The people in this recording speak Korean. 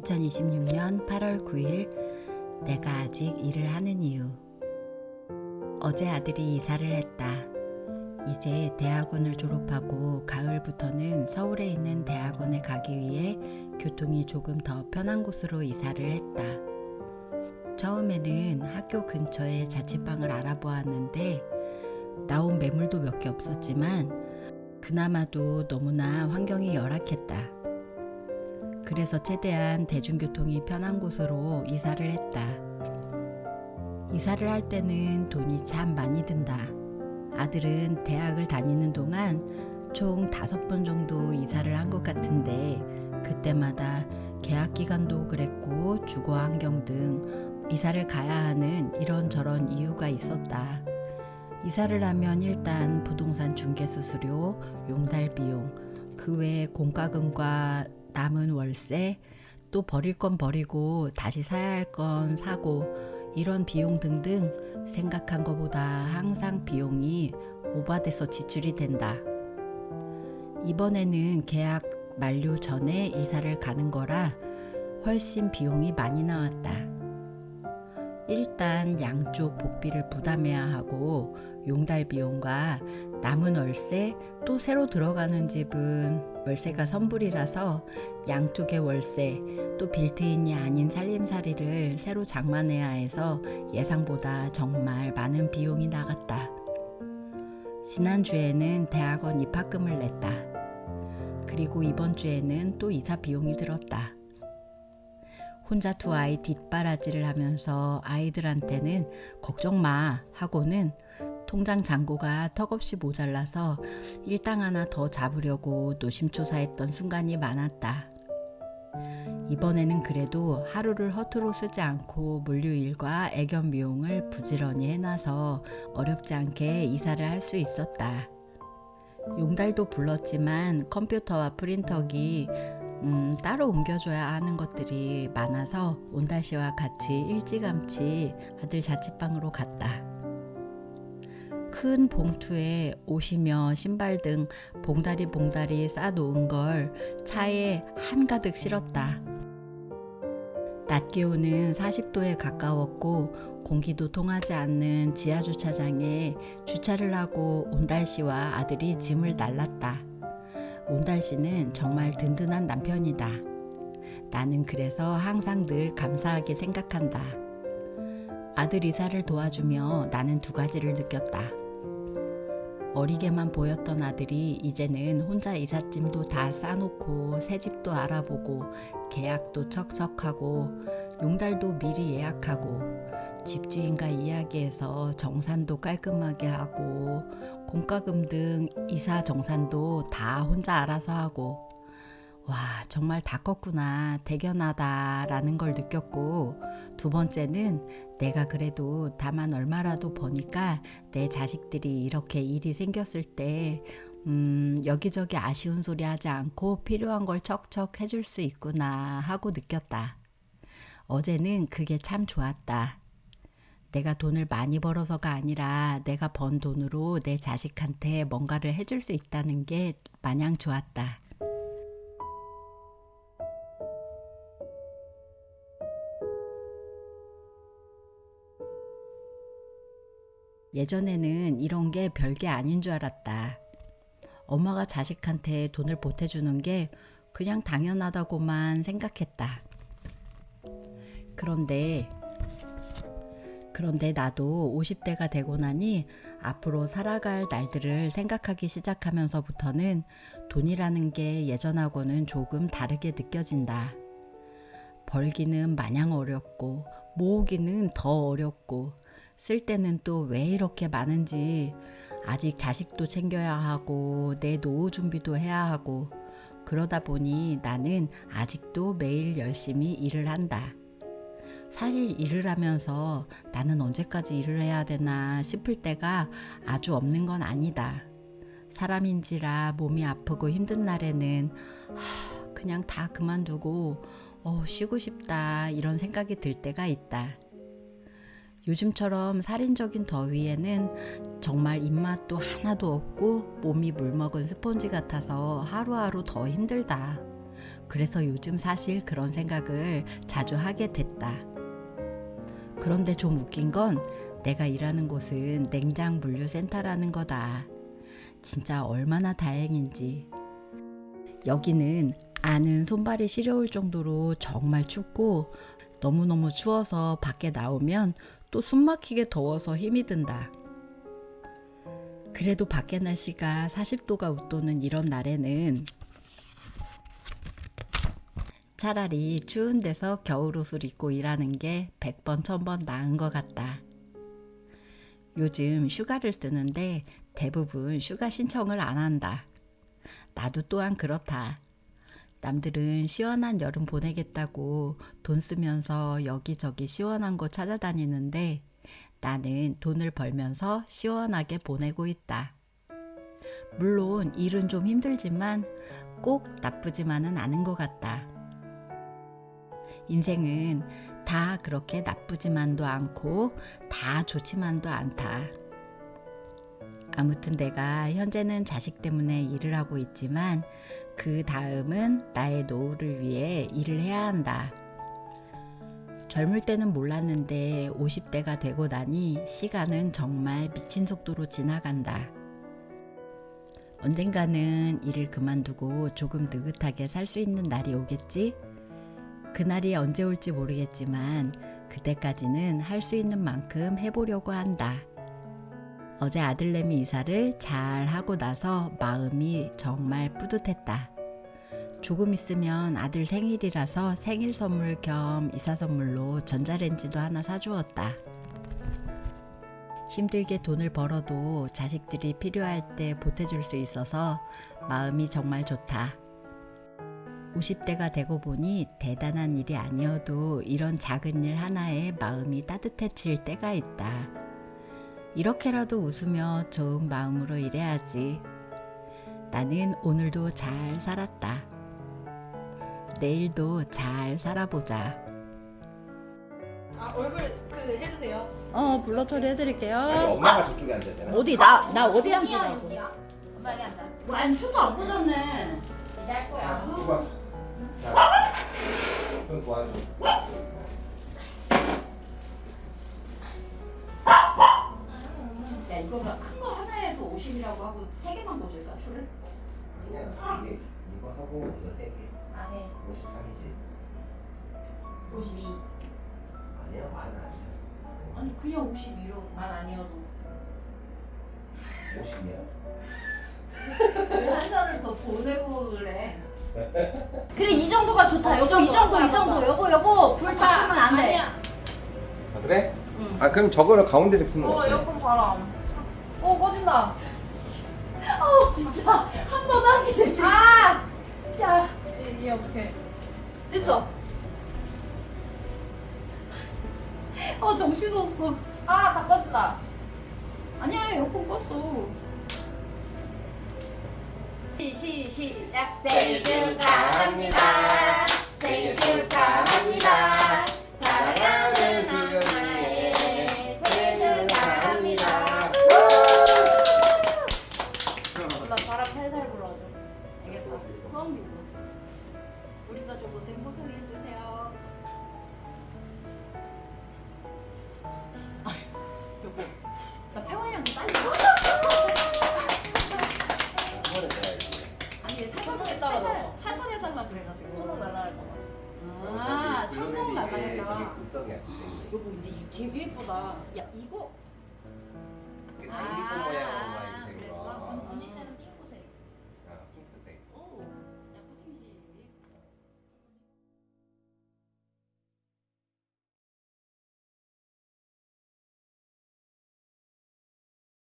2026년 8월 9일 내가 아직 일을 하는 이유. 어제 아들이 이사를 했다. 이제 대학원을 졸업하고 가을부터는 서울에 있는 대학원에 가기 위해 교통이 조금 더 편한 곳으로 이사를 했다. 처음에는 학교 근처에 자취방을 알아보았는데 나온 매물도 몇 개 없었지만 그나마도 너무나 환경이 열악했다. 그래서 최대한 대중교통이 편한 곳으로 이사를 했다. 이사를 할 때는 돈이 참 많이 든다. 아들은 대학을 다니는 동안 총 5번 정도 이사를 한 것 같은데 그때마다 계약 기간도 그랬고 주거 환경 등 이사를 가야 하는 이런저런 이유가 있었다. 이사를 하면 일단 부동산 중개 수수료, 용달 비용, 그 외에 공과금과 남은 월세, 또 버릴 건 버리고 다시 사야 할 건 사고 이런 비용 등등 생각한 것보다 항상 비용이 오바돼서 지출이 된다. 이번에는 계약 만료 전에 이사를 가는 거라 훨씬 비용이 많이 나왔다. 일단 양쪽 복비를 부담해야 하고 용달 비용과 남은 월세, 또 새로 들어가는 집은 월세가 선불이라서 양쪽의 월세, 또 빌트인이 아닌 살림살이를 새로 장만해야 해서 예상보다 정말 많은 비용이 나갔다. 지난주에는 대학원 입학금을 냈다. 그리고 이번 주에는 또 이사 비용이 들었다. 혼자 두 아이 뒷바라지를 하면서 아이들한테는 걱정 마 하고는 통장 잔고가 턱없이 모자라서 일당 하나 더 잡으려고 노심초사했던 순간이 많았다. 이번에는 그래도 하루를 허투루 쓰지 않고 물류일과 애견 비용을 부지런히 해놔서 어렵지 않게 이사를 할 수 있었다. 용달도 불렀지만 컴퓨터와 프린터기 따로 옮겨줘야 하는 것들이 많아서 온달씨와 같이 일찌감치 아들 자취방으로 갔다. 큰 봉투에 옷이며 신발 등 봉다리 싸놓은 걸 차에 한가득 실었다. 낮 기온은 40도에 가까웠고 공기도 통하지 않는 지하주차장에 주차를 하고 온달씨와 아들이 짐을 날랐다. 온달씨는 정말 든든한 남편이다. 나는 그래서 항상 늘 감사하게 생각한다. 아들 이사를 도와주며 나는 두 가지를 느꼈다. 어리게만 보였던 아들이 이제는 혼자 이삿짐도 다 싸놓고 새집도 알아보고 계약도 척척하고 용달도 미리 예약하고 집주인과 이야기해서 정산도 깔끔하게 하고 공과금 등 이사 정산도 다 혼자 알아서 하고 와 정말 다 컸구나 대견하다라는 걸 느꼈고 두 번째는 내가 그래도 다만 얼마라도 버니까 내 자식들이 이렇게 일이 생겼을 때 여기저기 아쉬운 소리 하지 않고 필요한 걸 척척 해줄 수 있구나 하고 느꼈다. 어제는 그게 참 좋았다. 내가 돈을 많이 벌어서가 아니라 내가 번 돈으로 내 자식한테 뭔가를 해줄 수 있다는 게 마냥 좋았다. 예전에는 이런 게 별게 아닌 줄 알았다. 엄마가 자식한테 돈을 보태주는 게 그냥 당연하다고만 생각했다. 그런데 나도 50대가 되고 나니 앞으로 살아갈 날들을 생각하기 시작하면서부터는 돈이라는 게 예전하고는 조금 다르게 느껴진다. 벌기는 마냥 어렵고 모으기는 더 어렵고 쓸 때는 또 왜 이렇게 많은지 아직 자식도 챙겨야 하고 내 노후 준비도 해야 하고 그러다 보니 나는 아직도 매일 열심히 일을 한다. 사실 일을 하면서 나는 언제까지 일을 해야 되나 싶을 때가 아주 없는 건 아니다. 사람인지라 몸이 아프고 힘든 날에는 그냥 다 그만두고 쉬고 싶다 이런 생각이 들 때가 있다. 요즘처럼 살인적인 더위에는 정말 입맛도 하나도 없고 몸이 물먹은 스펀지 같아서 하루하루 더 힘들다. 그래서 요즘 사실 그런 생각을 자주 하게 됐다. 그런데 좀 웃긴 건 내가 일하는 곳은 냉장 물류센터라는 거다. 진짜 얼마나 다행인지. 여기는 안은 손발이 시려울 정도로 정말 춥고 너무너무 추워서 밖에 나오면 또 숨막히게 더워서 힘이 든다. 그래도 밖에 날씨가 40도가 웃도는 이런 날에는 차라리 추운 데서 겨울옷을 입고 일하는 게 100번 1000번 나은 것 같다. 요즘 휴가를 쓰는데 대부분 휴가 신청을 안 한다. 나도 또한 그렇다. 남들은 시원한 여름 보내겠다고 돈 쓰면서 여기저기 시원한 곳 찾아다니는데 나는 돈을 벌면서 시원하게 보내고 있다. 물론 일은 좀 힘들지만 꼭 나쁘지만은 않은 것 같다. 인생은 다 그렇게 나쁘지만도 않고 다 좋지만도 않다. 아무튼 내가 현재는 자식 때문에 일을 하고 있지만 그 다음은 나의 노후를 위해 일을 해야 한다. 젊을 때는 몰랐는데 50대가 되고 나니 시간은 정말 미친 속도로 지나간다. 언젠가는 일을 그만두고 조금 느긋하게 살 수 있는 날이 오겠지? 그날이 언제 올지 모르겠지만 그때까지는 할 수 있는 만큼 해보려고 한다. 어제 아들내미 이사를 잘 하고 나서 마음이 정말 뿌듯했다. 조금 있으면 아들 생일이라서 생일 선물 겸 이사 선물로 전자레인지도 하나 사주었다. 힘들게 돈을 벌어도 자식들이 필요할 때 보태줄 수 있어서 마음이 정말 좋다. 50대가 되고 보니 대단한 일이 아니어도 이런 작은 일 하나에 마음이 따뜻해질 때가 있다. 이렇게라도 웃으며 좋은 마음으로 일해야지. 나는 오늘도 잘 살았다. 내일도 잘 살아보자. 얼굴 해주세요. 블러 처리해드릴게요. 아니 엄마가 저쪽에 앉아야 되나? 어디 나 어디 앉으라고? 엄마 여기 앉아. 아니 슈도 안 꽂았네. 이제 할 거야. 누가? 자, 형 도와줘. 야 이거 큰 거 하나에서 50이라고 하고 3개만 꽂을까 줄을? 아니야 이게 이거 하고 이거 세 개. 아 해. 53이지. 52. 아니야 만 아니야. 아니 그냥 52로 만 아니어도. 50이야? 왜 한 살을 더 보내고 그래? 그래 이 정도가 좋다. 여보 이 정도. 여보 불 다 끄면 안 돼. 아니야. 아 그래? 응. 아 그럼 저거를 가운데를 푸는 거. 에어컨 바람. 꺼진다. 진짜 한 번 하기 되게. 야. 이게 어떡해. 됐어. 정신없어. 다 꺼진다. 아니야 에어컨 껐어. 시작. 생일 축하합니다. 생일 축하합니다. 사랑하는 사나의 생일 축하합니다. 나 바람 살살 불어줘. 알겠어. 소원 빌고. 우리 가족 모두 행복하게 해주세요. 여보, 나 폐활량 빨리. 이거는 내야지. 아니 살살 따라서 살살 해달라 그래가지고. 천원 날라갈까 봐. 천둥 이게 저게 날라갈까? 금덩이야. 여보 근데 이거 되게 예쁘다. 야 이거. 이게 장미꽃 모양으로 막 이렇게